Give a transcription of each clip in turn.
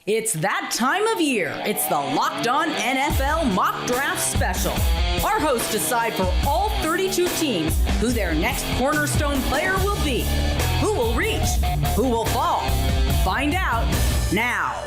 It's that time of year. It's the Locked On NFL Mock Draft Special. Our hosts decide for all 32 teams who their next cornerstone player will be. Who will reach? Who will fall? Find out now.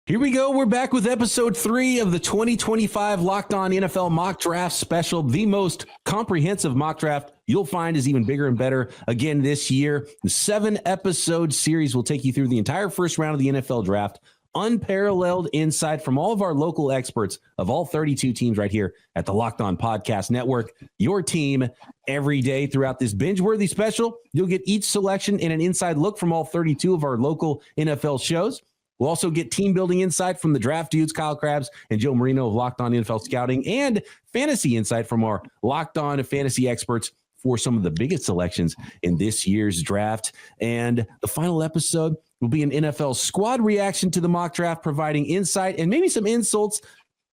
Here we go. We're back with episode 3 of the 2025 Locked On NFL Mock Draft Special. The most comprehensive mock draft you'll find is even bigger and better again this year. The 7-episode series will take you through the entire first round of the NFL draft. Unparalleled insight from all of our local experts of all 32 teams right here at the Locked On Podcast Network. Your team every day throughout this binge-worthy special. You'll get each selection and an inside look from all 32 of our local NFL shows. We'll also get team building insight from the draft dudes, Kyle Krabs and Joe Marino of Locked On NFL Scouting, and fantasy insight from our Locked On fantasy experts for some of the biggest selections in this year's draft. And the final episode will be an NFL squad reaction to the mock draft, providing insight and maybe some insults,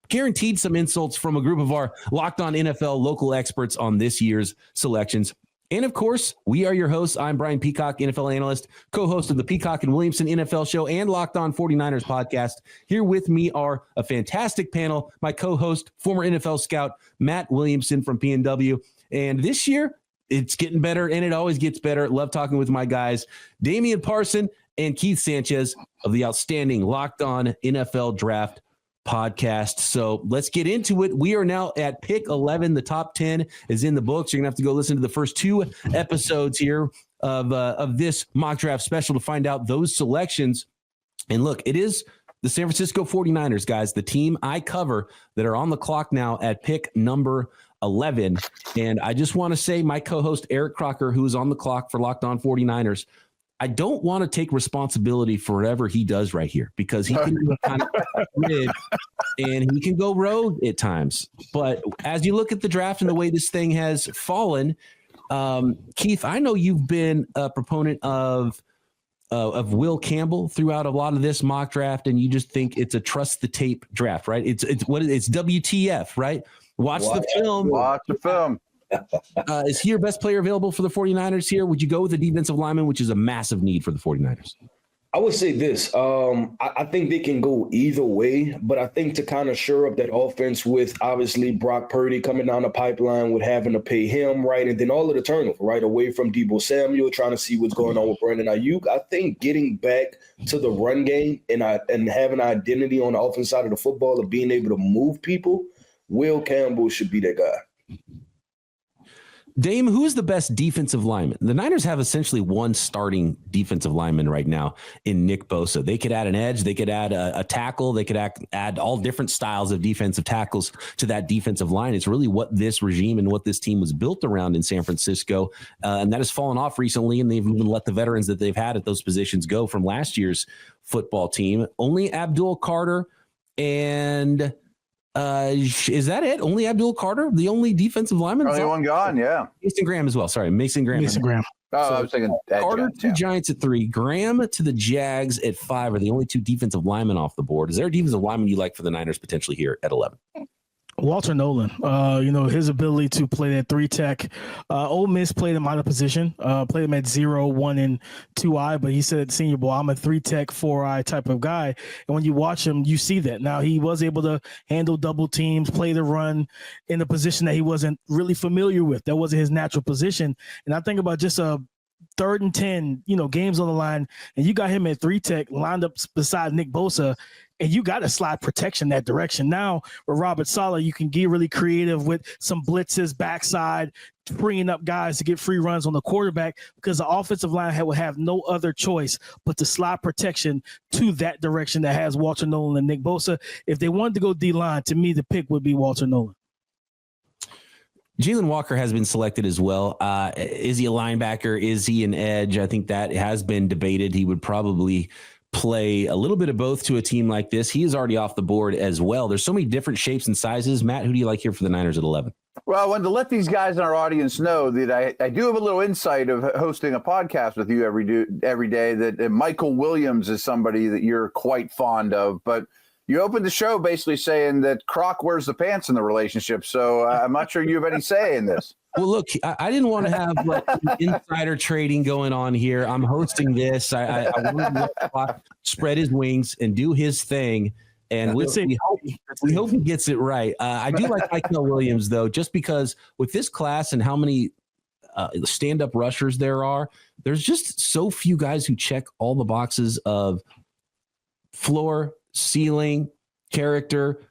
guaranteed some insults from a group of our Locked On NFL local experts on this year's selections. And of course, we are your hosts. I'm Brian Peacock, NFL analyst, co-host of the Peacock and Williamson NFL show and Locked On 49ers podcast. Here with me are a fantastic panel. My co-host, former NFL scout, Matt Williamson from PNW. And this year, it's getting better, and it always gets better. Love talking with my guys, Damian Parson and Keith Sanchez of the outstanding Locked On NFL Draft podcast. So let's get into it. We are now at pick 11. The top 10 is in the books. You're gonna have to go listen to the first 2 episodes here of this mock draft special to find out those selections. And look, it is the San Francisco 49ers, guys, the team I cover, that are on the clock now at pick number 11. And I just want to say, my co-host Eric Crocker, who is on the clock for Locked On 49ers, I don't want to take responsibility for whatever he does right here, because he can be kind of rid and he can go rogue at times. But as you look at the draft and the way this thing has fallen, Keith, I know you've been a proponent of Will Campbell throughout a lot of this mock draft, and you just think it's a trust the tape draft, right? It's WTF, right? Watch the film. Watch the film. Is he your best player available for the 49ers here? Would you go with the defensive lineman, which is a massive need for the 49ers? I would say this. I think they can go either way, but I think to kind of shore up that offense with obviously Brock Purdy coming down the pipeline with having to pay him, right, and then all of the turnover, right, away from Deebo Samuel, trying to see what's going on with Brandon Ayuk. I think getting back to the run game and having an identity on the offense side of the football of being able to move people, Will Campbell should be that guy. Dame, who is the best defensive lineman? The Niners have essentially one starting defensive lineman right now in Nick Bosa. They could add an edge. They could add a tackle. They could add all different styles of defensive tackles to that defensive line. It's really what this regime and what this team was built around in San Francisco. And that has fallen off recently, and they've even let the veterans that they've had at those positions go from last year's football team. Only Abdul Carter and... is that it? Only Abdul Carter, the only defensive lineman? Only one gone, yeah. Mason Graham as well. Sorry, Mason Graham. Oh, so I was thinking Carter to the Giants at 3, Graham to the Jags at 5 are the only 2 defensive linemen off the board. Is there a defensive lineman you like for the Niners potentially here at 11? Walter Nolan, his ability to play that 3 tech. Ole Miss played him out of position, played him at 0, 1, and 2I, but he said at the Senior Bowl, I'm a 3 tech, 4I type of guy. And when you watch him, you see that. Now, he was able to handle double teams, play the run in a position that he wasn't really familiar with. That wasn't his natural position. And I think about just a 3rd and 10, games on the line, and you got him at 3 tech lined up beside Nick Bosa, and you got to slide protection that direction. Now, with Robert Saleh, you can get really creative with some blitzes, backside, freeing up guys to get free runs on the quarterback, because the offensive line will have no other choice but to slide protection to that direction that has Walter Nolan and Nick Bosa. If they wanted to go D-line, to me, the pick would be Walter Nolan. Jalen Walker has been selected as well. Is he a linebacker? Is he an edge? I think that has been debated. He would probably play a little bit of both to a team like this. He is already off the board as well. There's so many different shapes and sizes. Matt, who do you like here for the Niners at 11? Well, I wanted to let these guys in our audience know that I do have a little insight of hosting a podcast with you every day, that Michael Williams is somebody that you're quite fond of. But you opened the show basically saying that Croc wears the pants in the relationship. So I'm not sure you have any say in this. Well, look, I didn't want to have like insider trading going on here. I'm hosting this. I wanted to let Clock spread his wings and do his thing. And we hope he gets it right. I do like Michael Williams, though, just because with this class and how many stand-up rushers there are, there's just so few guys who check all the boxes of floor, ceiling, character,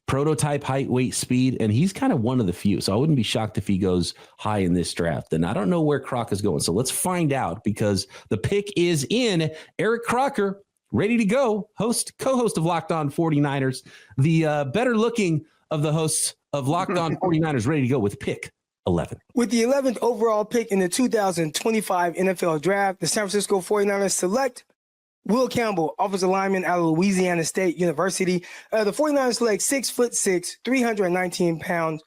prototype, height, weight, speed, and he's kind of one of the few. So I wouldn't be shocked if he goes high in this draft. And I don't know where Croc is going. So let's find out, because the pick is in. Eric Crocker, ready to go, co-host of Locked On 49ers, the better looking of the hosts of Locked On 49ers, ready to go with pick 11. With the 11th overall pick in the 2025 NFL Draft, the San Francisco 49ers select Will Campbell, offensive lineman out of Louisiana State University. The 49ers select 6'6", 319-pound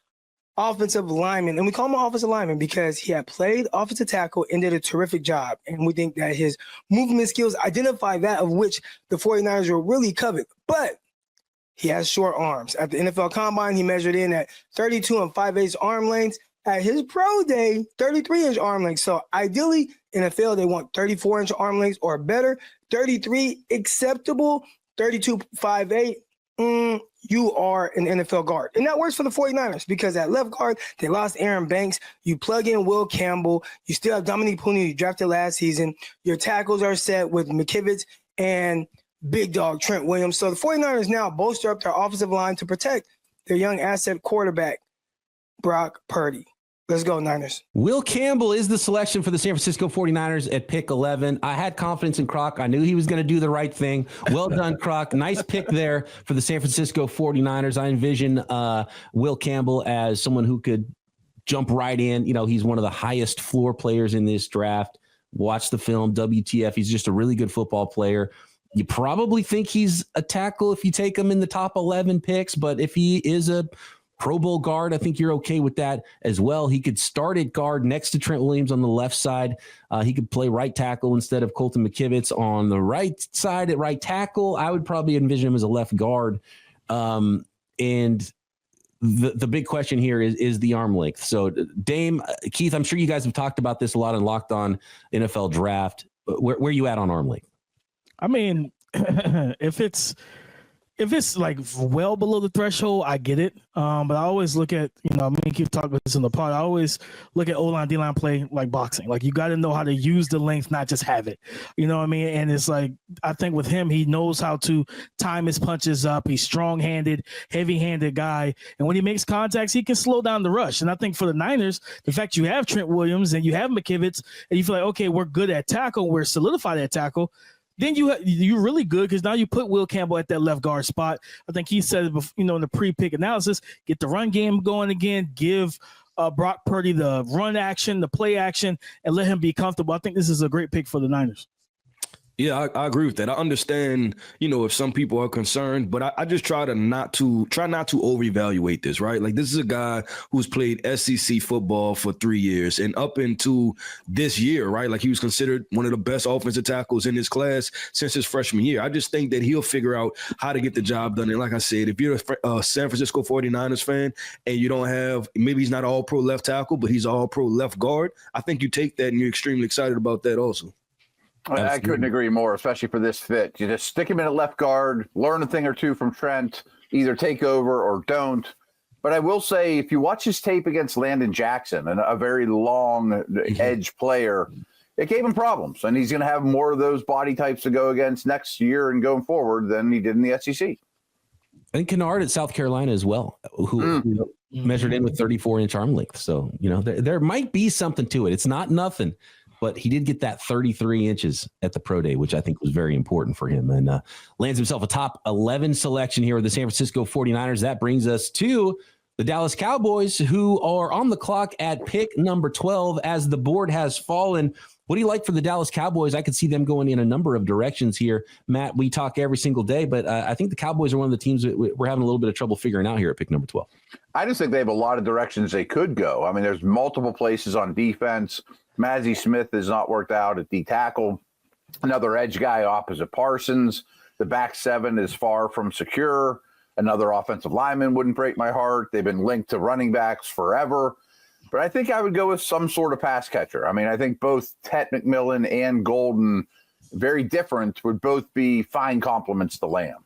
offensive lineman. And we call him an offensive lineman because he had played offensive tackle and did a terrific job. And we think that his movement skills identify that of which the 49ers will really covet. But he has short arms. At the NFL Combine, he measured in at 32 5/8 arm lengths. At his pro day, 33-inch arm lengths. So ideally, NFL, they want 34-inch arm lengths or better. 33 acceptable. 32 5/8. You are an NFL guard. And that works for the 49ers because at left guard, they lost Aaron Banks. You plug in Will Campbell. You still have Dominique Pooney, you drafted last season. Your tackles are set with McKivitz and big dog Trent Williams. So the 49ers now bolster up their offensive line to protect their young asset quarterback, Brock Purdy. Let's go, Niners. Will Campbell is the selection for the San Francisco 49ers at pick 11. I had confidence in Croc. I knew he was going to do the right thing. Well done, Croc. Nice pick there for the San Francisco 49ers. I envision Will Campbell as someone who could jump right in. You know, he's one of the highest floor players in this draft. Watch the film, WTF. He's just a really good football player. You probably think he's a tackle if you take him in the top 11 picks, but if he is a Pro Bowl guard, I think you're okay with that as well. He could start at guard next to Trent Williams on the left side. He could play right tackle instead of Colton McKivitz on the right side at right tackle. I would probably envision him as a left guard. And the big question here is the arm length. So Dame, Keith, I'm sure you guys have talked about this a lot in Locked On NFL Draft. Where are you at on arm length? I mean, if it's like well below the threshold, I get it. But I always look at, me and Keith talk about this in the pod. I always look at O-line, D-line play like boxing. Like, you got to know how to use the length, not just have it. You know what I mean? And it's like, I think with him, he knows how to time his punches up. He's strong-handed, heavy-handed guy. And when he makes contacts, he can slow down the rush. And I think for the Niners, the fact you have Trent Williams and you have McKivitz, and you feel like, okay, we're good at tackle, we're solidified at tackle, then you're really good because now you put Will Campbell at that left guard spot. I think he said it before, in the pre-pick analysis, get the run game going again, give Brock Purdy the run action, the play action, and let him be comfortable. I think this is a great pick for the Niners. Yeah, I agree with that. I understand, if some people are concerned, but I just try not to over-evaluate this, right? Like, this is a guy who's played SEC football for 3 years, and up into this year, right? Like, he was considered one of the best offensive tackles in his class since his freshman year. I just think that he'll figure out how to get the job done. And like I said, if you're a San Francisco 49ers fan and you don't have, maybe he's not all-pro left tackle, but he's all-pro left guard, I think you take that and you're extremely excited about that also. I couldn't agree more, especially for this fit. You just stick him in a left guard, learn a thing or two from Trent, either take over or don't. But I will say, if you watch his tape against Landon Jackson, and a very long edge player, it gave him problems. And he's going to have more of those body types to go against next year and going forward than he did in the SEC. And Kennard at South Carolina as well, who measured in with 34-inch arm length. So, there might be something to it. It's not nothing. But he did get that 33 inches at the pro day, which I think was very important for him, and lands himself a top 11 selection here with the San Francisco 49ers. That brings us to the Dallas Cowboys, who are on the clock at pick number 12 as the board has fallen. What do you like for the Dallas Cowboys? I could see them going in a number of directions here. Matt, we talk every single day, but I think the Cowboys are one of the teams that we're having a little bit of trouble figuring out here at pick number 12. I just think they have a lot of directions they could go. I mean, there's multiple places on defense. Mazi Smith has not worked out at D tackle. Another edge guy opposite Parsons. The back seven is far from secure. Another offensive lineman wouldn't break my heart. They've been linked to running backs forever. but I think I would go with some sort of pass catcher. I mean, I think both Tet McMillan and Golden, very different, would both be fine complements to Lamb.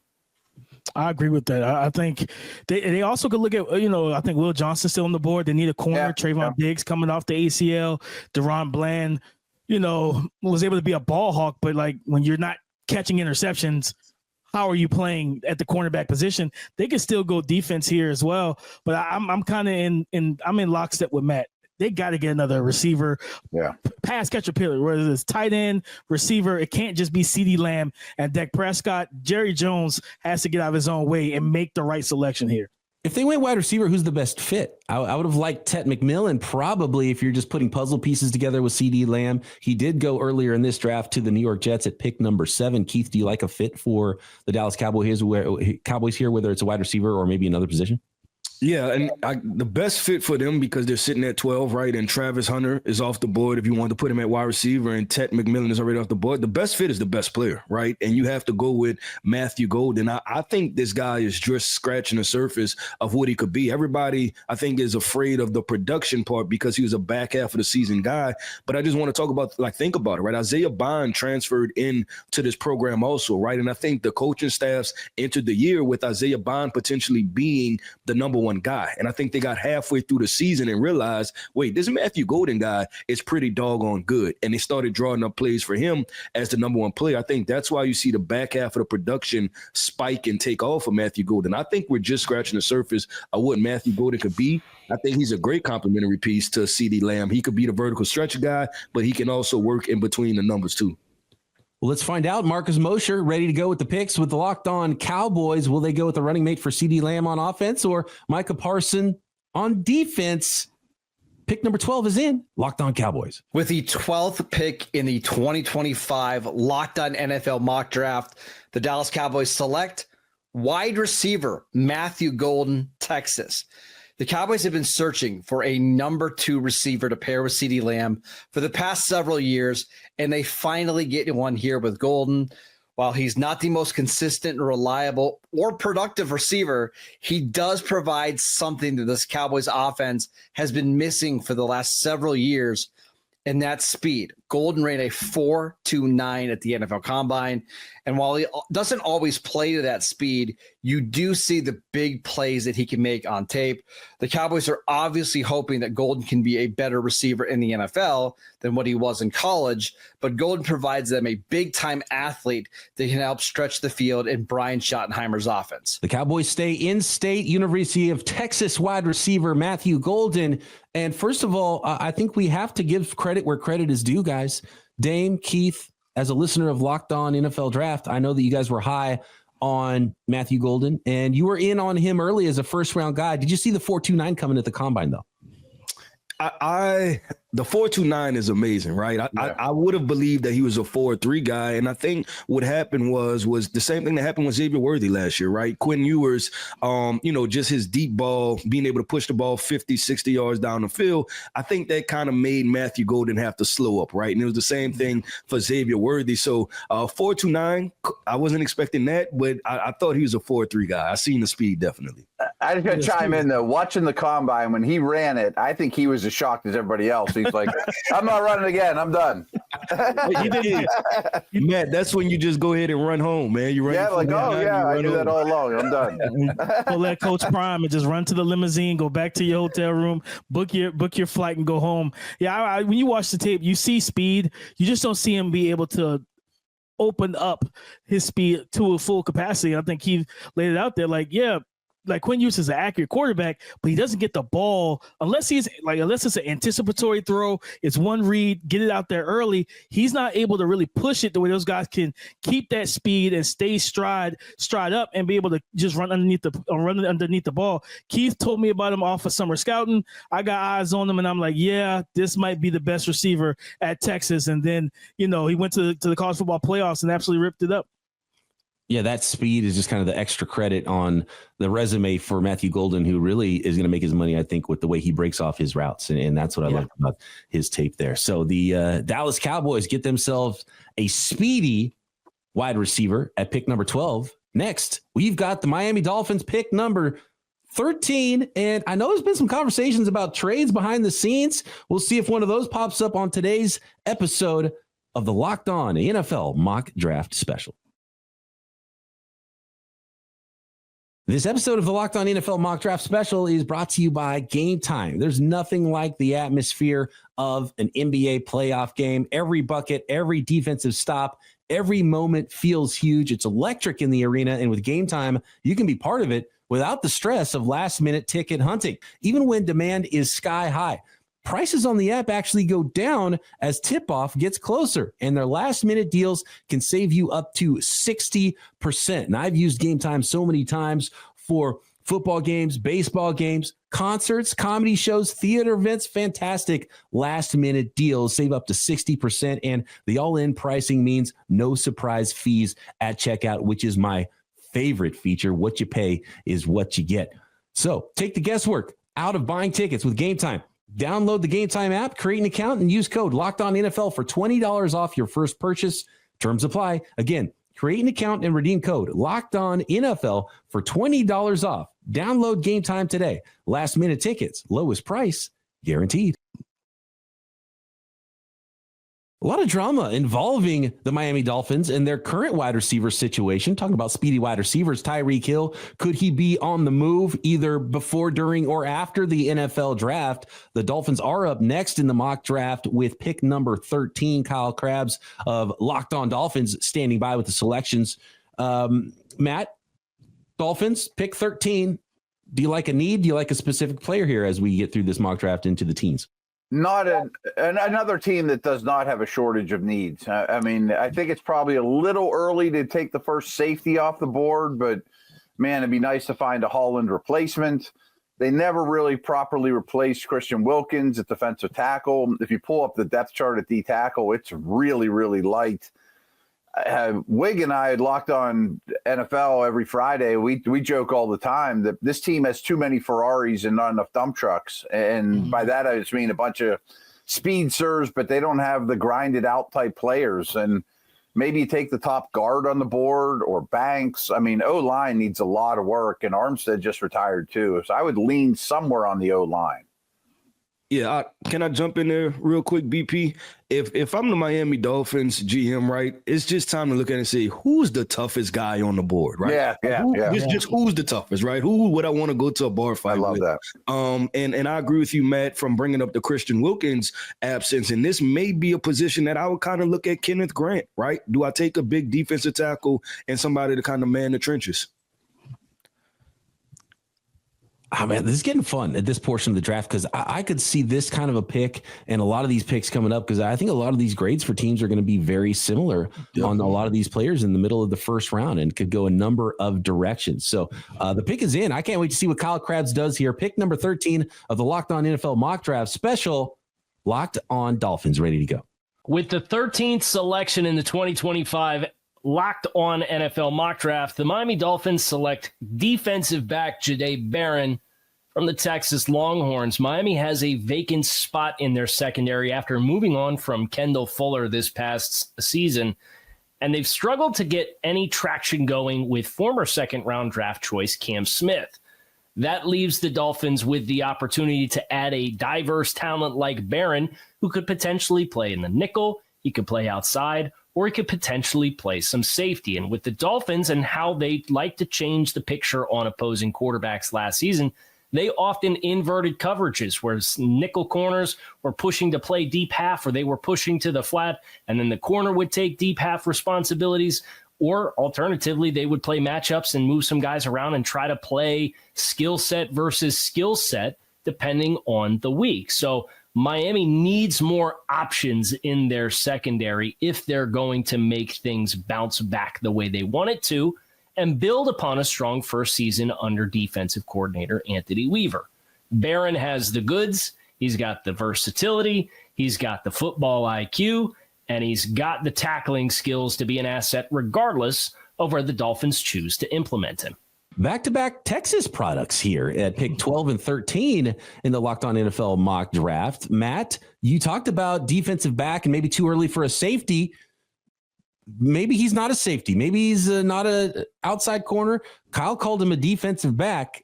I agree with that. I think they also could look at, I think Will Johnson's still on the board. They need a corner. Yeah, Trayvon Diggs coming off the ACL. Deron Bland, was able to be a ball hawk, but like when you're not catching interceptions, how are you playing at the cornerback position? They can still go defense here as well. But I'm kind of I'm in lockstep with Matt. They got to get another receiver, pass catcher pillar, whether it's tight end, receiver. It can't just be CeeDee Lamb and Dak Prescott. Jerry Jones has to get out of his own way and make the right selection here. If they went wide receiver, who's the best fit? I would have liked Tet McMillan, probably, if you're just putting puzzle pieces together with CeeDee Lamb. He did go earlier in this draft to the New York Jets at pick number 7. Keith, do you like a fit for the Dallas Cowboys here, whether it's a wide receiver or maybe another position? Yeah, and the best fit for them, because they're sitting at 12, right? And Travis Hunter is off the board if you want to put him at wide receiver, and Tet McMillan is already off the board. The best fit is the best player, right? And you have to go with Matthew Golden. I think this guy is just scratching the surface of what he could be. Everybody, I think, is afraid of the production part because he was a back half of the season guy. But I just want to talk about, think about it, right? Isaiah Bond transferred in to this program also, right? And I think the coaching staffs entered the year with Isaiah Bond potentially being the number one guy. And I think they got halfway through the season and realized, wait, this Matthew Golden guy is pretty doggone good. And they started drawing up plays for him as the number one player. I think that's why you see the back half of the production spike and take off of Matthew Golden. I think we're just scratching the surface of what Matthew Golden could be. I think he's a great complementary piece to CeeDee Lamb. He could be the vertical stretch guy, but he can also work in between the numbers too. Well, let's find out. Marcus Mosher ready to go with the picks with the Locked On Cowboys. Will they go with the running mate for CeeDee Lamb on offense or Micah Parson on defense? Pick number 12 is in. Locked On Cowboys. With the 12th pick in the 2025 Locked On NFL mock draft, the Dallas Cowboys select wide receiver Matthew Golden, Texas. The Cowboys have been searching for a number 2 receiver to pair with CeeDee Lamb for the past several years, and they finally get one here with Golden. While he's not the most consistent, reliable, or productive receiver, he does provide something that this Cowboys offense has been missing for the last several years, and that's speed. Golden ran a 4.29 at the NFL Combine. And while he doesn't always play to that speed, you do see the big plays that he can make on tape. The Cowboys are obviously hoping that Golden can be a better receiver in the NFL than what he was in college, but Golden provides them a big-time athlete that can help stretch the field in Brian Schottenheimer's offense. The Cowboys stay in state. University of Texas wide receiver Matthew Golden. And first of all, I think we have to give credit where credit is due, guys. Dame, Keith, as a listener of Locked On NFL Draft, I know that you guys were high on Matthew Golden, and you were in on him early as a first-round guy. Did you see the 4.29 coming at the Combine, though? The 4.29 is amazing, right? I would have believed that he was a 4.3 guy, and I think what happened was the same thing that happened with Xavier Worthy last year, right? Quinn Ewers, just his deep ball, being able to push the ball 50, 60 yards down the field. I think that kind of made Matthew Golden have to slow up, right? And it was the same thing for Xavier Worthy. So 4.29, I wasn't expecting that, but I thought he was a 4.3 guy. I seen the speed, definitely. I just got to chime in, though. Watching the Combine, when he ran it, I think he was as shocked as everybody else. He's like, I'm not running again. I'm done. You did. Matt, that's when you just go ahead and run home, man. You run. Yeah, like, I knew that all along. I'm done. Pull that Coach Prime and just run to the limousine, go back to your hotel room, book your flight and go home. Yeah, when you watch the tape, you see speed. You just don't see him be able to open up his speed to a full capacity. I think he laid it out there like Quinn Ewers is an accurate quarterback, but he doesn't get the ball unless it's an anticipatory throw. It's one read, get it out there early. He's not able to really push it the way those guys can keep that speed and stay stride up and be able to just run underneath the ball. Keith told me about him off of summer scouting. I got eyes on him, and I'm like, yeah, this might be the best receiver at Texas. And then he went to the college football playoffs and absolutely ripped it up. Yeah, that speed is just kind of the extra credit on the resume for Matthew Golden, who really is going to make his money, I think, with the way he breaks off his routes. And that's what I love about his tape there. So the Dallas Cowboys get themselves a speedy wide receiver at pick number 12. Next, we've got the Miami Dolphins pick number 13. And I know there's been some conversations about trades behind the scenes. We'll see if one of those pops up on today's episode of the Locked On NFL Mock Draft Special. This episode of the Locked On NFL Mock Draft Special is brought to you by Gametime. There's nothing like the atmosphere of an NBA playoff game. Every bucket, every defensive stop, every moment feels huge. It's electric in the arena, and with Gametime, you can be part of it without the stress of last-minute ticket hunting. Even when demand is sky high, prices on the app actually go down as tip-off gets closer, and their last-minute deals can save you up to 60%. And I've used Gametime so many times for football games, baseball games, concerts, comedy shows, theater events, fantastic last-minute deals. Save up to 60%, and the all-in pricing means no surprise fees at checkout, which is my favorite feature. What you pay is what you get. So take the guesswork out of buying tickets with Gametime. Download the Gametime app, create an account, and use code LOCKEDONNFL for $20 off your first purchase. Terms apply. Again, create an account and redeem code LOCKEDONNFL for $20 off. Download Gametime today. Last minute tickets, lowest price guaranteed. A lot of drama involving the Miami Dolphins and their current wide receiver situation. Talking about speedy wide receivers, Tyreek Hill. Could he be on the move either before, during, or after the NFL draft? The Dolphins are up next in the mock draft with pick number 13. Kyle Krabs of Locked On Dolphins standing by with the selections. Matt, Dolphins, pick 13. Do you like a need? Do you like a specific player here as we get through this mock draft into the teens? Not another team that does not have a shortage of needs. I mean, I think it's probably a little early to take the first safety off the board, but man, it'd be nice to find a Holland replacement. They never really properly replaced Christian Wilkins at defensive tackle. If you pull up the depth chart at D tackle, it's really, really light. Wig and I had Locked On NFL every Friday. We joke all the time that this team has too many Ferraris and not enough dump trucks. And by that, I just mean a bunch of speedsters, but they don't have the grinded out type players. And maybe you take the top guard on the board or Banks. I mean, O-line needs a lot of work, and Armstead just retired too. So I would lean somewhere on the O-line. Yeah, can I jump in there real quick, BP? If I'm the Miami Dolphins GM, right, it's just time to look at it and say, who's the toughest guy on the board, right? Yeah. Just who's the toughest, right? Who would I want to go to a bar fight with? I love that. And I agree with you, Matt, from bringing up the Christian Wilkins absence. And this may be a position that I would kind of look at Kenneth Grant, right? Do I take a big defensive tackle and somebody to kind of man the trenches? Oh, man, this is getting fun at this portion of the draft because I could see this kind of a pick and a lot of these picks coming up because I think a lot of these grades for teams are going to be very similar on a lot of these players in the middle of the first round and could go a number of directions. So the pick is in. I can't wait to see what Kyle Krabs does here. Pick number 13 of the Locked On NFL Mock Draft Special. Locked On Dolphins, ready to go. With the 13th selection in the 2025 Locked On NFL Mock Draft, the Miami Dolphins select defensive back Jahdae Barron from the Texas Longhorns. Miami has a vacant spot in their secondary after moving on from Kendall Fuller this past season, and they've struggled to get any traction going with former second-round draft choice Cam Smith. That leaves the Dolphins with the opportunity to add a diverse talent like Barron, who could potentially play in the nickel, he could play outside, or he could potentially play some safety. And with the Dolphins and how they like to change the picture on opposing quarterbacks last season, they often inverted coverages where nickel corners were pushing to play deep half or they were pushing to the flat, and then the corner would take deep half responsibilities. Or alternatively, they would play matchups and move some guys around and try to play skill set versus skill set depending on the week. So Miami needs more options in their secondary if they're going to make things bounce back the way they want it to and build upon a strong first season under defensive coordinator Anthony Weaver. Barron has the goods. He's got the versatility. He's got the football IQ, and he's got the tackling skills to be an asset regardless of where the Dolphins choose to implement him. Back-to-back Texas products here at pick 12 and 13 in the Locked On NFL mock draft. Matt, you talked about defensive back and maybe too early for a safety. maybe he's not a safety. Maybe he's not a outside corner. Kyle called him a defensive back.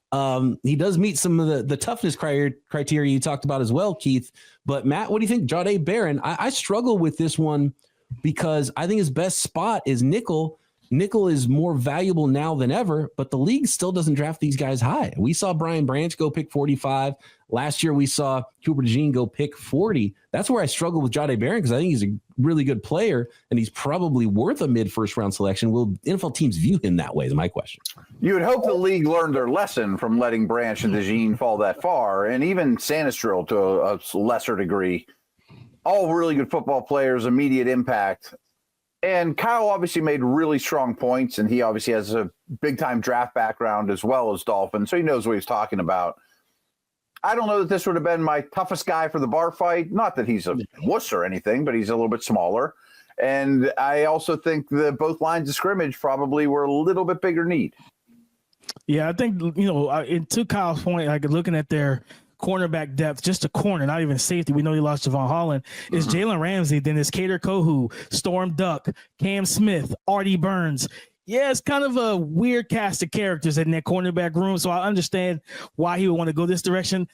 He does meet some of the toughness criteria you talked about as well, Keith. But Matt, what do you think? Jahdae Barron, I struggle with this one because I think his best spot is nickel. Nickel is more valuable now than ever, but the league still doesn't draft these guys high. We saw Brian Branch go pick 45. Last year, we saw Cooper DeJean go pick 40. That's where I struggle with Jahdae Barron because I think he's a really good player, and he's probably worth a mid-first round selection. Will NFL teams view him that way is my question. You would hope the league learned their lesson from letting Branch and DeJean fall that far, and even Sanistril to a lesser degree. All really good football players, immediate impact. And Kyle obviously made really strong points, and he obviously has a big-time draft background as well as Dolphins, so he knows what he's talking about. I don't know that this would have been my toughest guy for the bar fight. Not that he's a wuss or anything, but he's a little bit smaller. And I also think that both lines of scrimmage probably were a little bit bigger need. Yeah, I think, to Kyle's point, like looking at their cornerback depth, just a corner, not even safety. We know he lost Javon Holland. Is Jalen Ramsey, then is Kader Kohu, Storm Duck, Cam Smith, Artie Burns. Yeah, it's kind of a weird cast of characters in that cornerback room, so I understand why he would want to go this direction.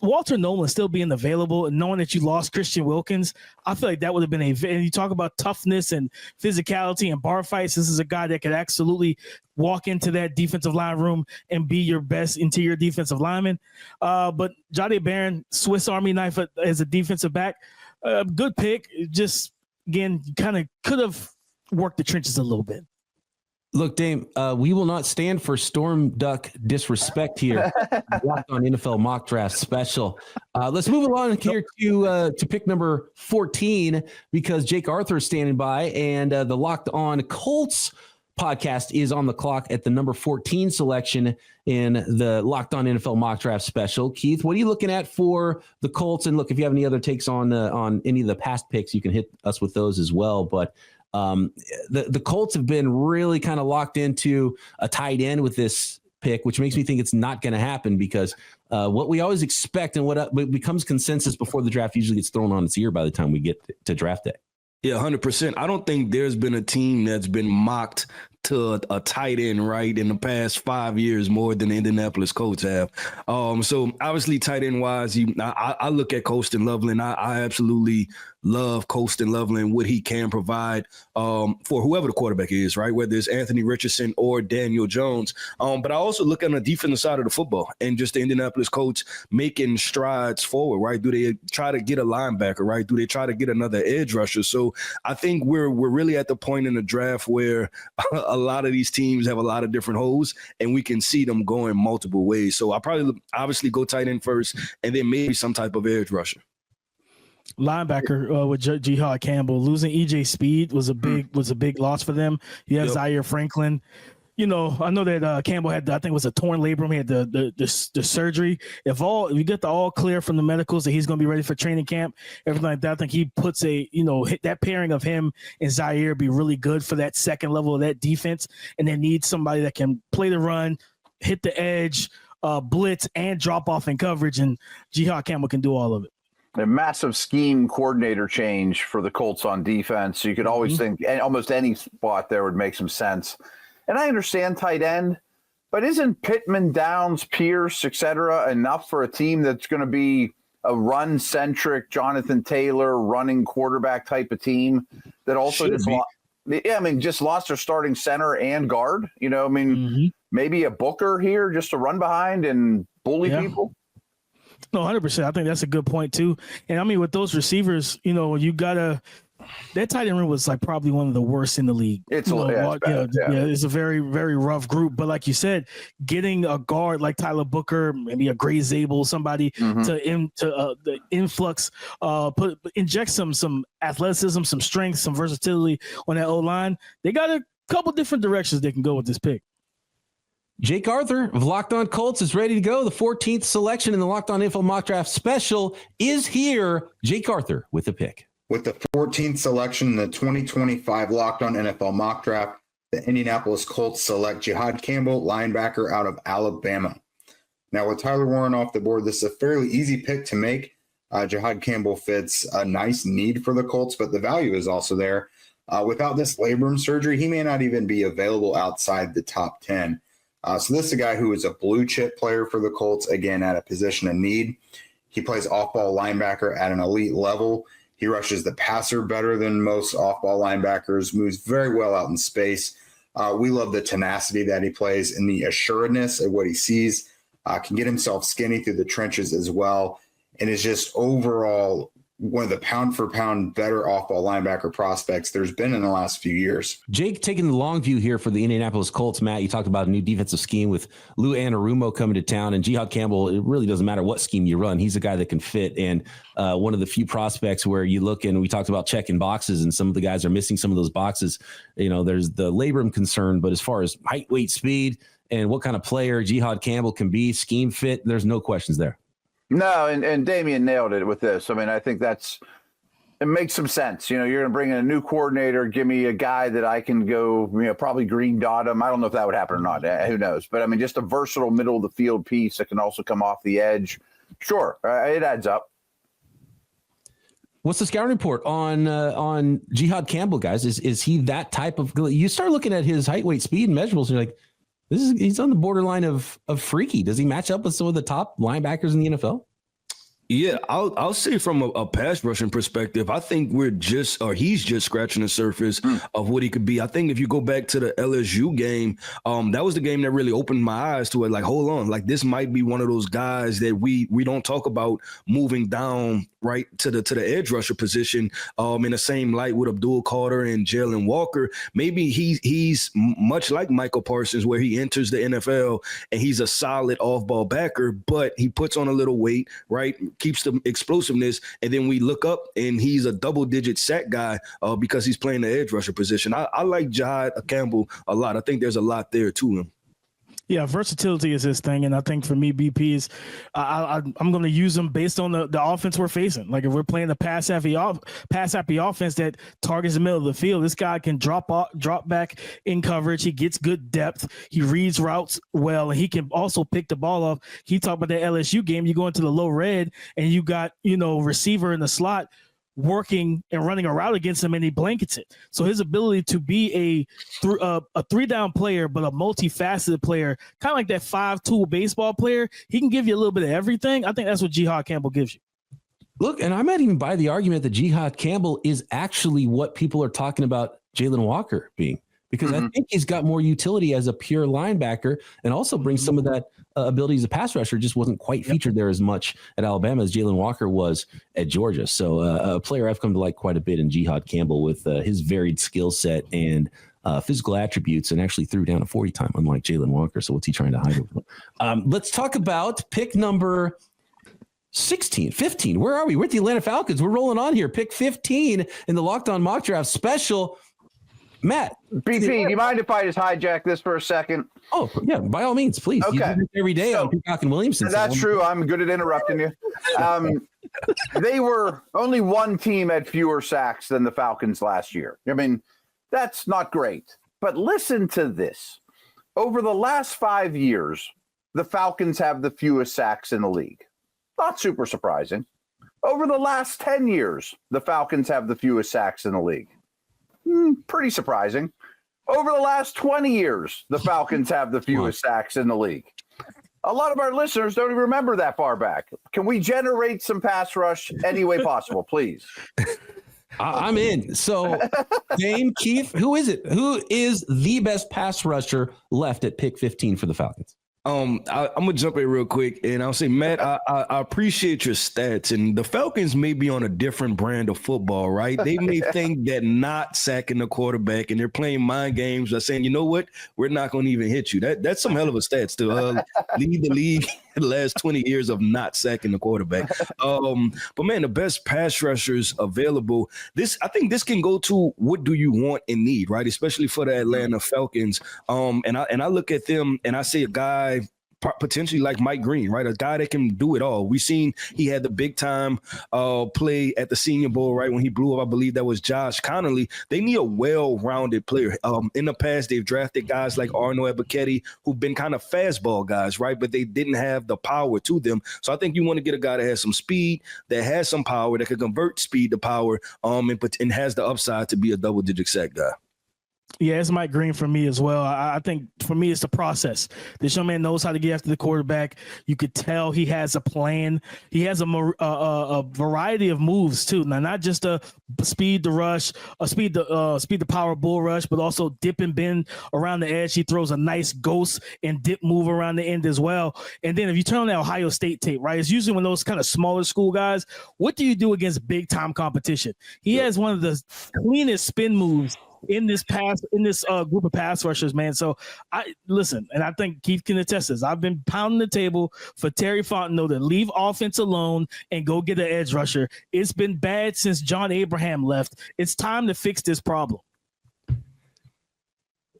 Walter Nolan still being available and knowing that you lost Christian Wilkins, I feel like that would have been and you talk about toughness and physicality and bar fights. This is a guy that could absolutely walk into that defensive line room and be your best interior defensive lineman. But Jahdae Barron, Swiss Army knife as a defensive back, good pick. Just, again, kind of could have worked the trenches a little bit. Look, Dame, we will not stand for Storm Duck disrespect here. Locked on NFL Mock Draft Special. Let's move along here to pick number 14 because Jake Arthur is standing by, and the Locked On Colts podcast is on the clock at the number 14 selection in the Locked On NFL Mock Draft Special. Keith, what are you looking at for the Colts? And look, if you have any other takes on any of the past picks, you can hit us with those as well. But the Colts have been really kind of locked into a tight end with this pick, which makes me think it's not going to happen because what we always expect and what becomes consensus before the draft usually gets thrown on its ear by the time we get to draft day. Yeah, 100%. I don't think there's been a team that's been mocked to a tight end, right, in the past 5 years more than the Indianapolis Colts have. So obviously tight end wise, I look at Colston Loveland. I absolutely love Colston Loveland, what he can provide for whoever the quarterback is, right, whether it's Anthony Richardson or Daniel Jones. But I also look on the defensive side of the football and just the Indianapolis Colts making strides forward, right? Do they try to get a linebacker, right? Do they try to get another edge rusher? So I think we're really at the point in the draft where a lot of these teams have a lot of different holes, and we can see them going multiple ways. So I'll probably obviously go tight end first, and then maybe some type of edge rusher. Linebacker with Jihaad Campbell. Losing EJ Speed was a big loss for them. You have Zaire Franklin. I know that Campbell had, I think it was a torn labrum. He had the surgery. If you get the all clear from the medicals that he's going to be ready for training camp, everything like that, I think he puts hit that pairing of him and Zaire be really good for that second level of that defense. And they need somebody that can play the run, hit the edge, blitz, and drop off in coverage. And Jihaad Campbell can do all of it. A massive scheme coordinator change for the Colts on defense. So you could always think almost any spot there would make some sense. And I understand tight end, but isn't Pittman, Downs, Pierce, et cetera, enough for a team that's going to be a run-centric Jonathan Taylor running quarterback type of team that also just lost their starting center and guard? Maybe a Booker here just to run behind and bully people? No, 100%. I think that's a good point too. And I mean, with those receivers, you gotta. That tight end room was like probably one of the worst in the league. It's it's a very, very rough group. But like you said, getting a guard like Tyler Booker, maybe a Gray Zabel, somebody to the influx, inject some athleticism, some strength, some versatility on that O line. They got a couple different directions they can go with this pick. Jake Arthur of Locked On Colts is ready to go. The 14th selection in the Locked On Info Mock Draft Special is here. Jake Arthur with the pick. With the 14th selection in the 2025 Locked On NFL Mock Draft, the Indianapolis Colts select Jihaad Campbell, linebacker out of Alabama. Now, with Tyler Warren off the board, this is a fairly easy pick to make. Jihaad Campbell fits a nice need for the Colts, but the value is also there. Without this labrum surgery, he may not even be available outside the top 10. So this is a guy who is a blue chip player for the Colts, again, at a position of need. He plays off-ball linebacker at an elite level. He rushes the passer better than most off-ball linebackers, moves very well out in space. We love the tenacity that he plays and the assuredness of what he sees. Can get himself skinny through the trenches as well, and is just overall one of the pound-for-pound better off-ball linebacker prospects there's been in the last few years. Jake, taking the long view here for the Indianapolis Colts, Matt, you talked about a new defensive scheme with Lou Anarumo coming to town, and Jihaad Campbell, it really doesn't matter what scheme you run. He's a guy that can fit, and one of the few prospects where you look, and we talked about checking boxes, and some of the guys are missing some of those boxes. You know, there's the labrum concern, but as far as height, weight, speed, and what kind of player Jihaad Campbell can be, scheme fit, there's no questions there. No, and Damian nailed it with this. I mean, I think it makes some sense. You know, you're going to bring in a new coordinator, give me a guy that I can go, probably green dot him. I don't know if that would happen or not. Who knows? But I mean, just a versatile middle of the field piece that can also come off the edge. Sure, it adds up. What's the scouting report on Jihaad Campbell, guys? Is he that type of? You start looking at his height, weight, speed, and measurables, and you're like, he's on the borderline of freaky. Does he match up with some of the top linebackers in the NFL? Yeah, I'll say from a pass rushing perspective, I think he's just scratching the surface of what he could be. I think if you go back to the LSU game, that was the game that really opened my eyes to it. Like, hold on, like this might be one of those guys that we don't talk about moving down right to the edge rusher position in the same light with Abdul Carter and Jalen Walker. Maybe he's much like Michael Parsons, where he enters the NFL and he's a solid off-ball backer, but he puts on a little weight, right? Keeps the explosiveness, and then we look up and he's a double-digit sack guy because he's playing the edge rusher position. I like Jihaad Campbell a lot. I think there's a lot there to him. Yeah, versatility is his thing, and I think for me, BP is I'm going to use him based on the offense we're facing. Like if we're playing the pass happy offense that targets the middle of the field, this guy can drop back in coverage. He gets good depth. He reads routes well, and he can also pick the ball off. He talked about that LSU game. You go into the low red, and you got receiver in the slot working and running a route against him, and he blankets it. So his ability to be a three-down player, but a multifaceted player, kind of like that 5-tool baseball player, he can give you a little bit of everything. I think that's what Jihaad Campbell gives you. Look, and I might even buy the argument that Jihaad Campbell is actually what people are talking about Jalen Walker being, because I think he's got more utility as a pure linebacker and also brings some of that ability as a pass rusher. Just wasn't quite featured there as much at Alabama as Jalen Walker was at Georgia. So a player I've come to like quite a bit in Jihaad Campbell with his varied skill set and physical attributes, and actually threw down a 40 time, unlike Jalen Walker. So what's he trying to hide? Let's talk about pick number 15. Where are we? We're at the Atlanta Falcons. We're rolling on here. Pick 15 in the Locked On Mock Draft Special. Matt. BP, do you mind if I just hijack this for a second? Oh, yeah, by all means, please. Okay. You do this every day on Peacock and Williamson. That's true. I'm good at interrupting you. They were only one team had fewer sacks than the Falcons last year. I mean, that's not great. But listen to this. Over the last 5 years, the Falcons have the fewest sacks in the league. Not super surprising. Over the last 10 years, the Falcons have the fewest sacks in the league. Pretty surprising. Over the last 20 years, the Falcons have the fewest sacks in the league. A lot of our listeners don't even remember that far back. Can we generate some pass rush any way possible, please? I'm in. So, Dame, Keith, who is it? Who is the best pass rusher left at pick 15 for the Falcons? I'm gonna jump in real quick, and I'll say, Matt, I appreciate your stats, and the Falcons may be on a different brand of football, right? They may think that not sacking the quarterback, and they're playing mind games by saying, you know what, we're not gonna even hit you. That's some hell of a stats to lead the league in the last 20 years of not sacking the quarterback. But man, the best pass rushers available. I think this can go to what do you want and need, right? Especially for the Atlanta Falcons. And I look at them and I see a guy potentially like Mike Green, right? A guy that can do it all. We've seen he had the big time play at the Senior Bowl, right? When he blew up, I believe that was Josh Connolly. They need a well-rounded player. In the past, they've drafted guys like Arnold Ebiketie, who've been kind of fastball guys, right? But they didn't have the power to them. So I think you want to get a guy that has some speed, that has some power, that can convert speed to power, and has the upside to be a double-digit sack guy. Yeah, it's Mike Green for me as well. I think for me, it's the process. This young man knows how to get after the quarterback. You could tell he has a plan. He has a variety of moves too. Now, not just a speed to rush, a speed to power bull rush, but also dip and bend around the edge. He throws a nice ghost and dip move around the end as well. And then if you turn on that Ohio State tape, right, it's usually when those kind of smaller school guys, what do you do against big time competition? He has one of the cleanest spin moves in this group of pass rushers, man. So I think Keith can attest this. I've been pounding the table for Terry Fontenot to leave offense alone and go get an edge rusher. It's been bad since John Abraham left. It's time to fix this problem.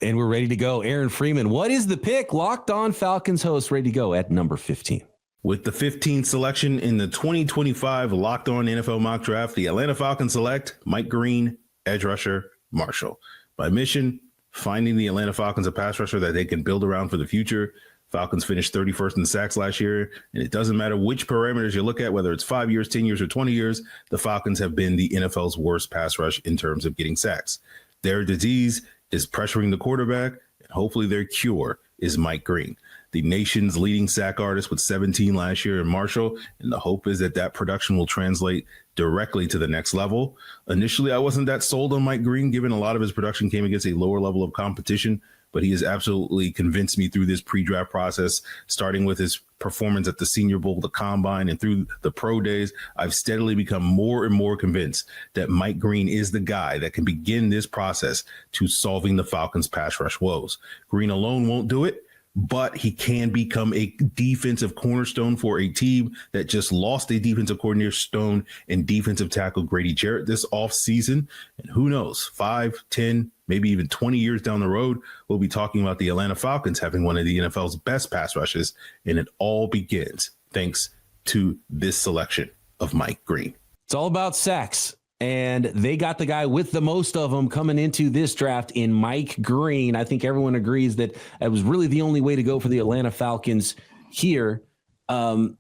And we're ready to go. Aaron Freeman, what is the pick? Locked On Falcons host, ready to go at number 15. With the 15th selection in the 2025 Locked On NFL Mock Draft, the Atlanta Falcons select Mike Green, edge rusher, Marshall. By mission, finding the Atlanta Falcons a pass rusher that they can build around for the future. Falcons finished 31st in sacks last year, and it doesn't matter which parameters you look at, whether it's 5 years, 10 years, or 20 years, the Falcons have been the NFL's worst pass rush in terms of getting sacks. Their disease is pressuring the quarterback, and hopefully their cure is Mike Green, the nation's leading sack artist with 17 last year in Marshall, and the hope is that production will translate directly to the next level. Initially, I wasn't that sold on Mike Green, given a lot of his production came against a lower level of competition, but he has absolutely convinced me through this pre-draft process, starting with his performance at the Senior Bowl, the Combine, and through the pro days. I've steadily become more and more convinced that Mike Green is the guy that can begin this process to solving the Falcons' pass rush woes. Green alone won't do it, but he can become a defensive cornerstone for a team that just lost a defensive cornerstone and defensive tackle Grady Jarrett this offseason. And who knows, 5, 10, maybe even 20 years down the road, we'll be talking about the Atlanta Falcons having one of the NFL's best pass rushes. And it all begins thanks to this selection of Mike Green. It's all about sacks. And they got the guy with the most of them coming into this draft in Mike Green. I think everyone agrees that it was really the only way to go for the Atlanta Falcons here. To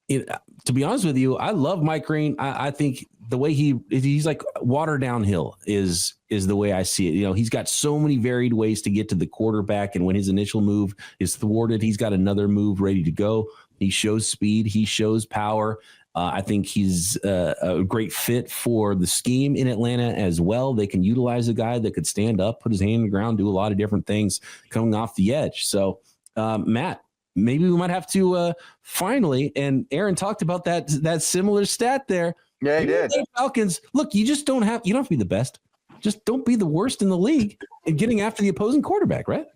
be honest with you, I love Mike Green. I think the way he's like water downhill is the way I see it. You know, he's got so many varied ways to get to the quarterback. And when his initial move is thwarted, he's got another move ready to go. He shows speed. He shows power. I think he's a great fit for the scheme in Atlanta as well. They can utilize a guy that could stand up, put his hand in the ground, do a lot of different things coming off the edge. So, Matt, maybe we might have to finally, and Aaron talked about that similar stat there. Yeah, he did. Falcons, look, you don't have to be the best. Just don't be the worst in the league in getting after the opposing quarterback, right?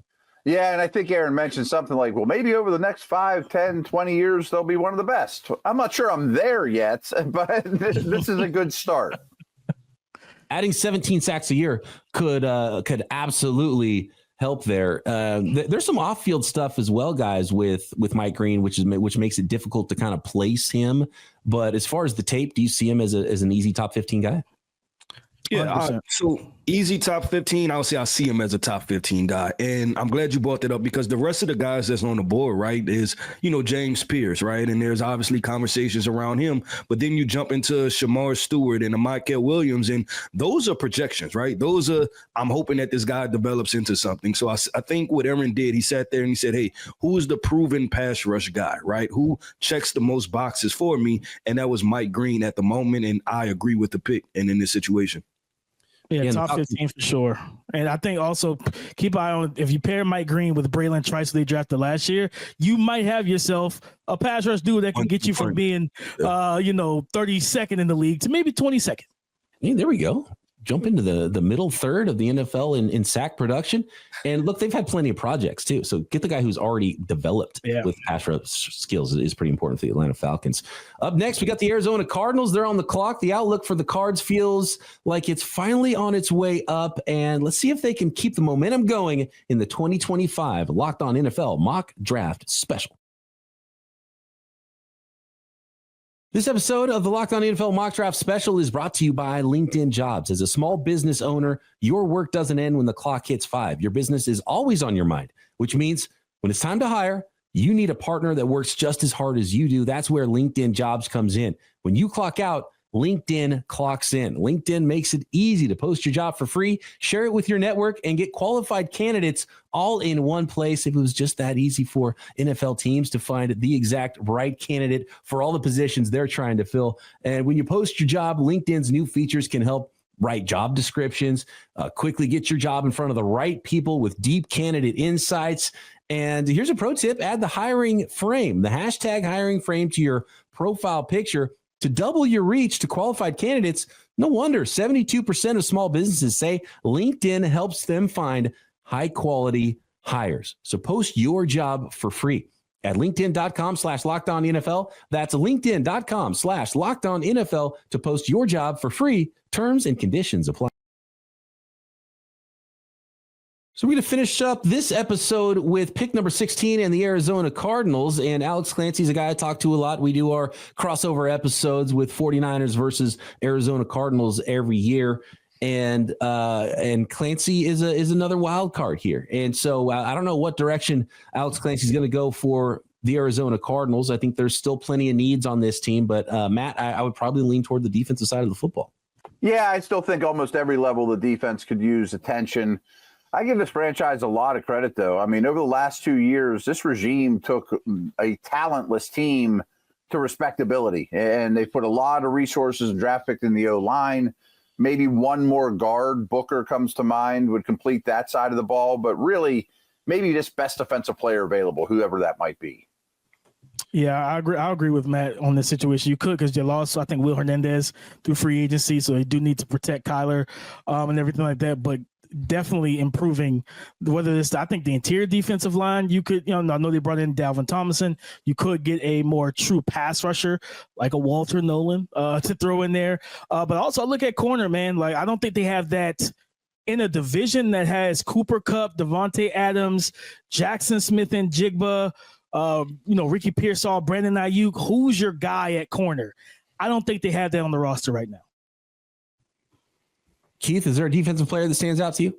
Yeah, and I think Aaron mentioned something like, well, maybe over the next 5, 10, 20 years, they'll be one of the best. I'm not sure I'm there yet, but this is a good start. Adding 17 sacks a year could absolutely help there. There's some off-field stuff as well, guys, with Mike Green, which makes it difficult to kind of place him. But as far as the tape, do you see him as an easy top 15 guy? Yeah, so easy top 15. I would say I see him as a top 15 guy. And I'm glad you brought that up because the rest of the guys that's on the board, right, is, James Pierce, right? And there's obviously conversations around him. But then you jump into Shamar Stewart and Michael Williams, and those are projections, right? I'm hoping that this guy develops into something. So I think what Aaron did, he sat there and he said, hey, who is the proven pass rush guy, right? Who checks the most boxes for me? And that was Mike Green at the moment. And I agree with the pick and in this situation. Yeah, top 15 for sure. And I think also keep an eye on, if you pair Mike Green with Braylon Trice they drafted last year, you might have yourself a pass rush dude that can get you from being, 32nd in the league to maybe 22nd. Hey, there we go. Jump into the middle third of the NFL in sack production. And look, they've had plenty of projects too. So get the guy who's already developed with pass rush skills is pretty important for the Atlanta Falcons. Up next, we got the Arizona Cardinals. They're on the clock. The outlook for the Cards feels like it's finally on its way up. And let's see if they can keep the momentum going in the 2025 Locked On NFL Mock Draft Special. This episode of the Locked On NFL Mock Draft Special is brought to you by LinkedIn Jobs. As a small business owner, your work doesn't end when the clock hits 5. Your business is always on your mind, which means when it's time to hire, you need a partner that works just as hard as you do. That's where LinkedIn Jobs comes in. When you clock out, LinkedIn clocks in. LinkedIn makes it easy to post your job for free, share it with your network, and get qualified candidates all in one place. If it was just that easy for NFL teams to find the exact right candidate for all the positions they're trying to fill. And when you post your job, LinkedIn's new features can help write job descriptions, quickly get your job in front of the right people with deep candidate insights. And here's a pro tip: add the hiring frame, the hashtag hiring frame to your profile picture to double your reach to qualified candidates. No wonder 72% of small businesses say LinkedIn helps them find high quality hires. So post your job for free at linkedin.com/lockedonnfl. That's linkedin.com/lockedonnfl to post your job for free. Terms and conditions apply. So we're going to finish up this episode with pick number 16 and the Arizona Cardinals. And Alex Clancy's a guy I talk to a lot. We do our crossover episodes with 49ers versus Arizona Cardinals every year. And Clancy is another wild card here. And so I don't know what direction Alex Clancy's going to go for the Arizona Cardinals. I think there's still plenty of needs on this team. But Matt, I would probably lean toward the defensive side of the football. Yeah, I still think almost every level the defense could use attention. I give this franchise a lot of credit, though. I mean, over the last 2 years, this regime took a talentless team to respectability, and they put a lot of resources and draft picked in the O-line. Maybe one more guard, Booker comes to mind, would complete that side of the ball, but really maybe just best defensive player available, whoever that might be. Yeah, I agree. I agree with Matt on this situation. You could, because you lost, I think, Will Hernandez through free agency, so they do need to protect Kyler and everything like that. But definitely improving, whether it's, I think, the interior defensive line. You could, I know they brought in Dalvin Tomlinson. You could get a more true pass rusher like a Walter Nolan to throw in there. But also look at corner, man. Like, I don't think they have that in a division that has Cooper Kupp, Devontae Adams, Jackson Smith and Jigba, Ricky Pearsall, Brandon Ayuk. Who's your guy at corner? I don't think they have that on the roster right now. Keith, is there a defensive player that stands out to you?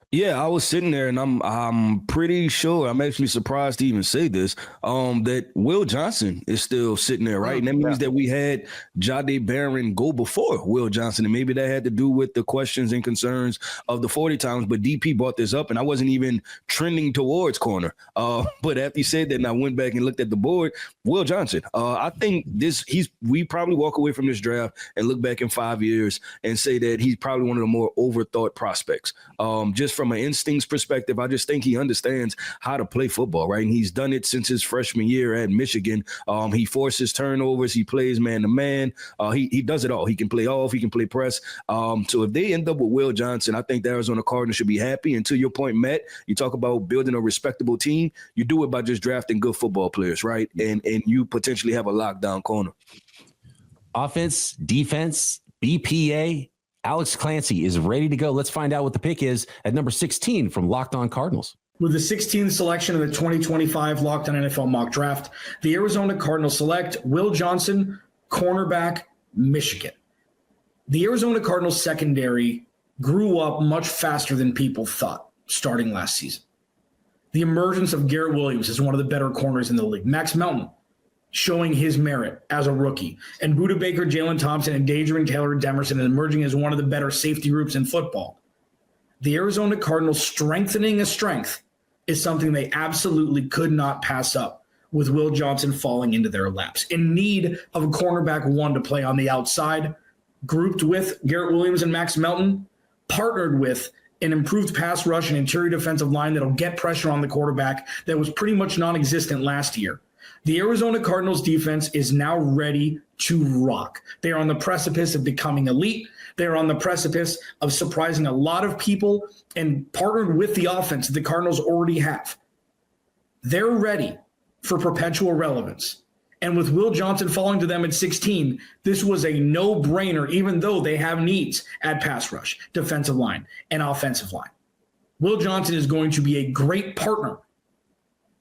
Yeah, I was sitting there, and I'm pretty sure, I'm actually surprised to even say this, that Will Johnson is still sitting there, right? And that means that we had Jahdae Barron go before Will Johnson, and maybe that had to do with the questions and concerns of the 40 times, but DP brought this up, and I wasn't even trending towards corner. But after he said that, and I went back and looked at the board, Will Johnson, I think we probably walk away from this draft and look back in 5 years and say that he's probably one of the more overthought prospects. Just from an instincts perspective, I just think he understands how to play football, right? And he's done it since his freshman year at Michigan. He forces turnovers. He plays man-to-man. He does it all. He can play off. He can play press. So if they end up with Will Johnson, I think the Arizona Cardinals should be happy. And to your point, Matt, you talk about building a respectable team. You do it by just drafting good football players, right? And you potentially have a lockdown corner. Offense, defense, BPA. Alex Clancy is ready to go. Let's find out what the pick is at number 16 from Locked On Cardinals. With the 16th selection of the 2025 Locked On NFL Mock Draft, the Arizona Cardinals select Will Johnson, cornerback, Michigan. The Arizona Cardinals secondary grew up much faster than people thought starting last season. The emergence of Garrett Williams as one of the better corners in the league. Max Melton showing his merit as a rookie. And Budda Baker, Jalen Thompson, and Daedrin Taylor-Demerson emerging as one of the better safety groups in football. The Arizona Cardinals strengthening a strength is something they absolutely could not pass up with Will Johnson falling into their laps. In need of a cornerback one to play on the outside, grouped with Garrett Williams and Max Melton, partnered with an improved pass rush and interior defensive line that'll get pressure on the quarterback that was pretty much non-existent last year. The Arizona Cardinals defense is now ready to rock. They are on the precipice of becoming elite. They are on the precipice of surprising a lot of people and partnered with the offense that the Cardinals already have. They're ready for perpetual relevance. And with Will Johnson falling to them at 16, this was a no-brainer, even though they have needs at pass rush, defensive line, and offensive line. Will Johnson is going to be a great partner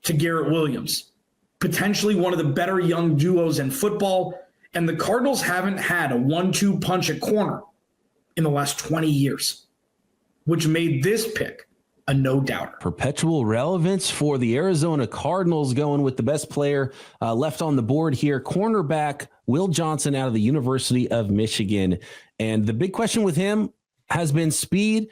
to Garrett Williams, potentially one of the better young duos in football, And the Cardinals haven't had a 1-2 punch at corner in the last 20 years, which made this pick a no-doubter. Perpetual relevance for the Arizona Cardinals, going with the best player left on the board here, cornerback Will Johnson out of the University of Michigan. And the big question with him has been speed.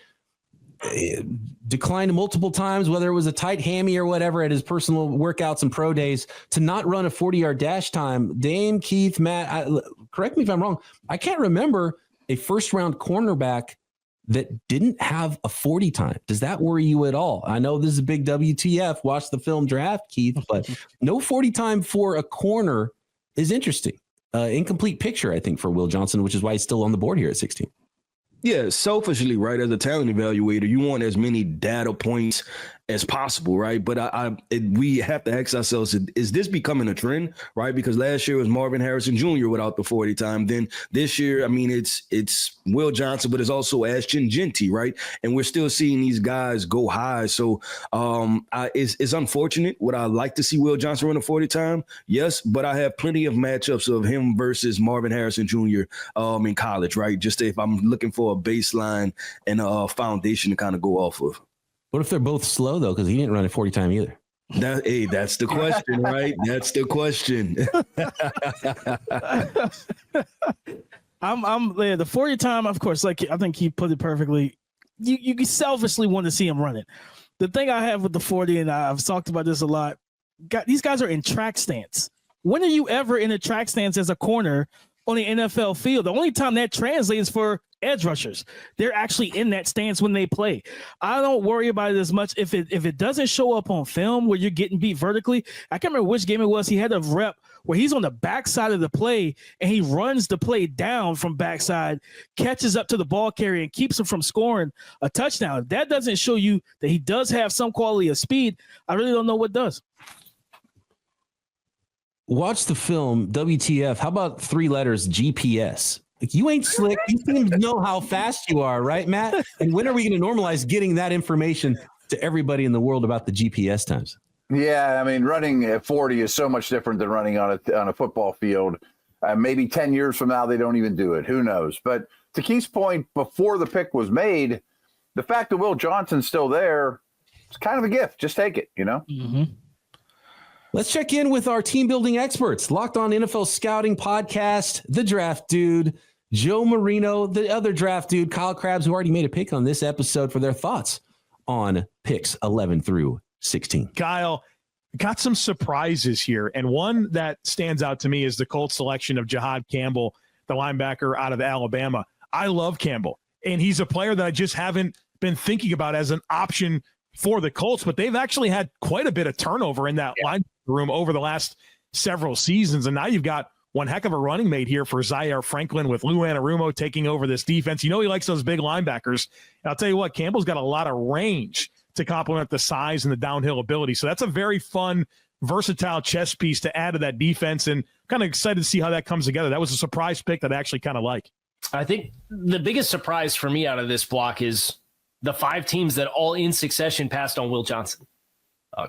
Declined multiple times, whether it was a tight hammy or whatever at his personal workouts and pro days, to not run a 40-yard dash time. Dame, Keith, Matt, correct me if I'm wrong, I can't remember a first-round cornerback that didn't have a 40 time. Does that worry you at all? I know this is a big WTF, watch the film draft, Keith, but no 40 time for a corner is interesting. Incomplete picture, I think, for Will Johnson, which is why he's still on the board here at 16. Yeah, selfishly, right, as a talent evaluator, you want as many data points as possible, right? But we have to ask ourselves, is this becoming a trend, right? Because last year was Marvin Harrison Jr. without the 40 time. Then this year, I mean, it's Will Johnson, but it's also Ashton Genty, right? And we're still seeing these guys go high. So it's unfortunate. Would I like to see Will Johnson run a 40 time? Yes, but I have plenty of matchups of him versus Marvin Harrison Jr. In college, right? Just if I'm looking for a baseline and a foundation to kind of go off of. What if they're both slow, though? Because he didn't run a 40 time either. That's the question, right? That's the question. I'm the 40 time, of course, like I think he put it perfectly. You selfishly want to see him run it. The thing I have with the 40, and I've talked about this a lot, these guys are in track stance. When are you ever in a track stance as a corner on the NFL field? The only time that translates for edge rushers. They're actually in that stance when they play. I don't worry about it as much if it doesn't show up on film where you're getting beat vertically. I can't remember which game it was. He had a rep where he's on the backside of the play and he runs the play down from backside, catches up to the ball carrier and keeps him from scoring a touchdown. If that doesn't show you that he does have some quality of speed, I really don't know what does. Watch the film, WTF. How about 3 letters, GPS? Like, you ain't slick. You seem to know how fast you are, right, Matt? And when are we going to normalize getting that information to everybody in the world about the GPS times? Yeah, I mean, running at 40 is so much different than running on a football field. Maybe 10 years from now, they don't even do it. Who knows? But to Keith's point, before the pick was made, the fact that Will Johnson's still there, it's kind of a gift. Just take it, you know? Mm-hmm. Let's check in with our team building experts. Locked On NFL Scouting Podcast, the Draft Dude, Joe Marino, the other Draft Dude, Kyle Krabs, who already made a pick on this episode, for their thoughts on picks 11 through 16. Kyle, got some surprises here, and one that stands out to me is the Colts selection of Jihaad Campbell, the linebacker out of Alabama. I love Campbell, and he's a player that I just haven't been thinking about as an option for the Colts, but they've actually had quite a bit of turnover in that line room over the last several seasons, and now you've got one heck of a running mate here for Zaire Franklin with Lou Anarumo taking over this defense. You know he likes those big linebackers. And I'll tell you what, Campbell's got a lot of range to complement the size and the downhill ability. So that's a very fun, versatile chess piece to add to that defense, and kind of excited to see how that comes together. That was a surprise pick that I actually kind of like. I think the biggest surprise for me out of this block is the 5 teams that all in succession passed on Will Johnson,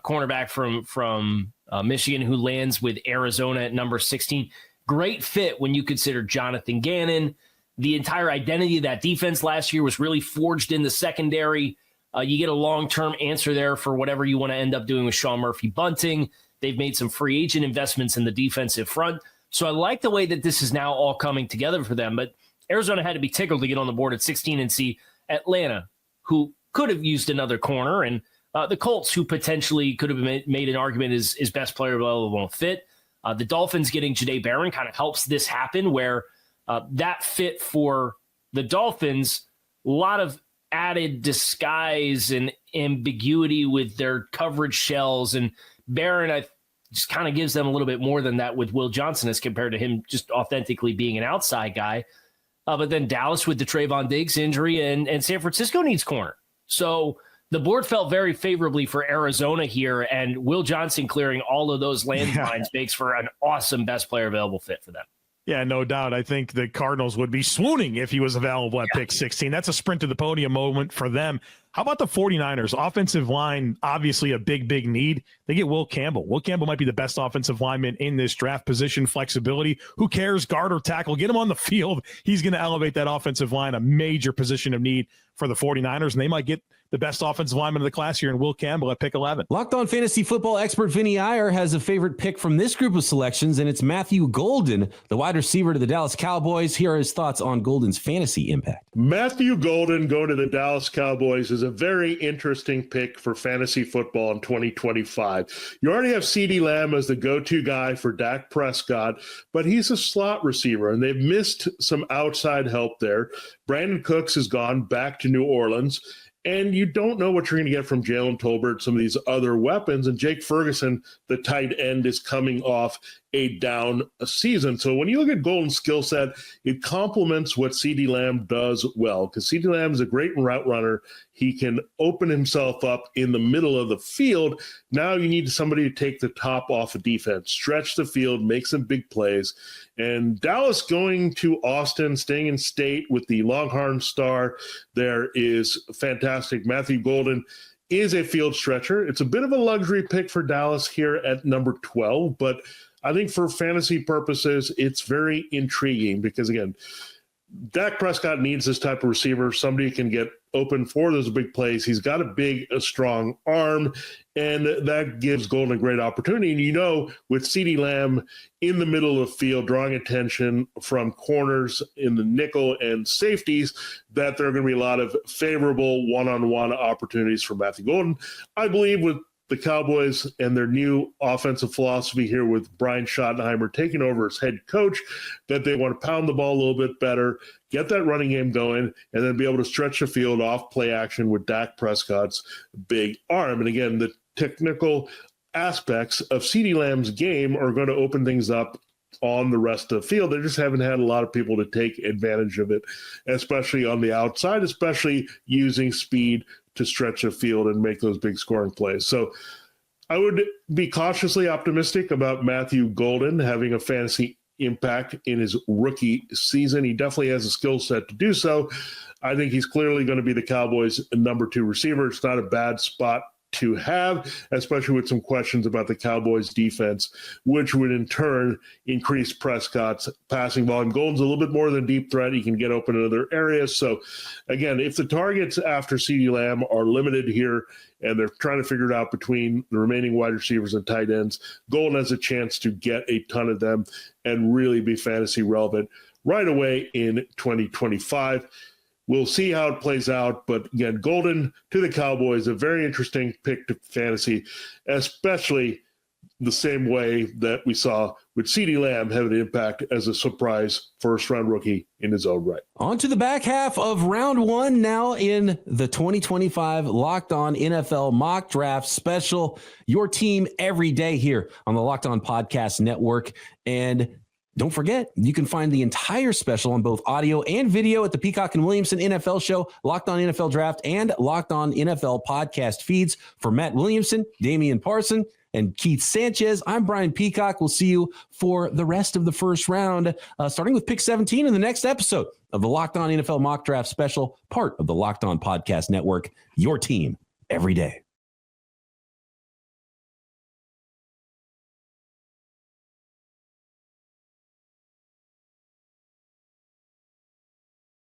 cornerback from Michigan, who lands with Arizona at number 16. Great fit when you consider Jonathan Gannon. The entire identity of that defense last year was really forged in the secondary. You get a long-term answer there for whatever you want to end up doing with Sean Murphy-Bunting. They've made some free agent investments in the defensive front. So I like the way that this is now all coming together for them. But Arizona had to be tickled to get on the board at 16 and see Atlanta, who could have used another corner, and the Colts, who potentially could have made an argument is best player available won't fit. The Dolphins getting Jahdae Barron kind of helps this happen, where that fit for the Dolphins, a lot of added disguise and ambiguity with their coverage shells, and Barron just kind of gives them a little bit more than that with Will Johnson as compared to him just authentically being an outside guy. But then Dallas with the Trayvon Diggs injury, and San Francisco needs corner. So the board felt very favorably for Arizona here, and Will Johnson clearing all of those landmines makes for an awesome best player available fit for them. Yeah, no doubt. I think the Cardinals would be swooning if he was available at pick 16. That's a sprint to the podium moment for them. How about the 49ers? Offensive line, obviously a big, big need. They get Will Campbell. Will Campbell might be the best offensive lineman in this draft. Position flexibility. Who cares? Guard or tackle. Get him on the field. He's going to elevate that offensive line, a major position of need for the 49ers, and they might get the best offensive lineman of the class here in Will Campbell at pick 11. Locked On Fantasy Football expert Vinny Iyer has a favorite pick from this group of selections, and it's Matthew Golden, the wide receiver to the Dallas Cowboys. Here are his thoughts on Golden's fantasy impact. Matthew Golden going to the Dallas Cowboys is a very interesting pick for fantasy football in 2025. You already have CeeDee Lamb as the go-to guy for Dak Prescott, but he's a slot receiver, and they've missed some outside help there. Brandon Cooks has gone back to New Orleans, and you don't know what you're going to get from Jalen Tolbert, some of these other weapons. And Jake Ferguson, the tight end, is coming off a down season. So when you look at Golden's skill set, it complements what CeeDee Lamb does well, because CeeDee Lamb is a great route runner. He can open himself up in the middle of the field. Now you need somebody to take the top off of defense, stretch the field, make some big plays. And Dallas going to Austin, staying in state with the Longhorn star there is fantastic. Matthew Golden is a field stretcher. It's a bit of a luxury pick for Dallas here at number 12, but I think for fantasy purposes, it's very intriguing because, again, Dak Prescott needs this type of receiver, somebody who can get open for those big plays. He's got a strong arm, and that gives Golden a great opportunity. And, you know, with CeeDee Lamb in the middle of the field, drawing attention from corners in the nickel and safeties, that there are going to be a lot of favorable one-on-one opportunities for Matthew Golden. I believe with the Cowboys and their new offensive philosophy here with Brian Schottenheimer taking over as head coach, that they want to pound the ball a little bit better, get that running game going, and then be able to stretch the field off play action with Dak Prescott's big arm. And again, the technical aspects of CeeDee Lamb's game are going to open things up on the rest of the field. They just haven't had a lot of people to take advantage of it, especially on the outside, especially using speed to stretch the field and make those big scoring plays. So I would be cautiously optimistic about Matthew Golden having a fantasy impact in his rookie season. He definitely has a skill set to do so. I think he's clearly going to be the Cowboys' number 2 receiver. It's not a bad spot to have, especially with some questions about the Cowboys defense, which would in turn increase Prescott's passing volume. Golden's a little bit more than a deep threat. He can get open in other areas. So again, if the targets after CeeDee Lamb are limited here and they're trying to figure it out between the remaining wide receivers and tight ends, Golden has a chance to get a ton of them and really be fantasy relevant right away in 2025. We'll see how it plays out. But again, Golden to the Cowboys, a very interesting pick to fantasy, especially the same way that we saw with CeeDee Lamb having an impact as a surprise first-round rookie in his own right. On to the back half of round 1 now in the 2025 Locked On NFL Mock Draft Special. Your team every day here on the Locked On Podcast Network. And don't forget, you can find the entire special on both audio and video at the Peacock and Williamson NFL Show, Locked On NFL Draft, and Locked On NFL podcast feeds. For Matt Williamson, Damian Parson, and Keith Sanchez, I'm Brian Peacock. We'll see you for the rest of the first round, starting with pick 17 in the next episode of the Locked On NFL Mock Draft Special, part of the Locked On Podcast Network, your team every day.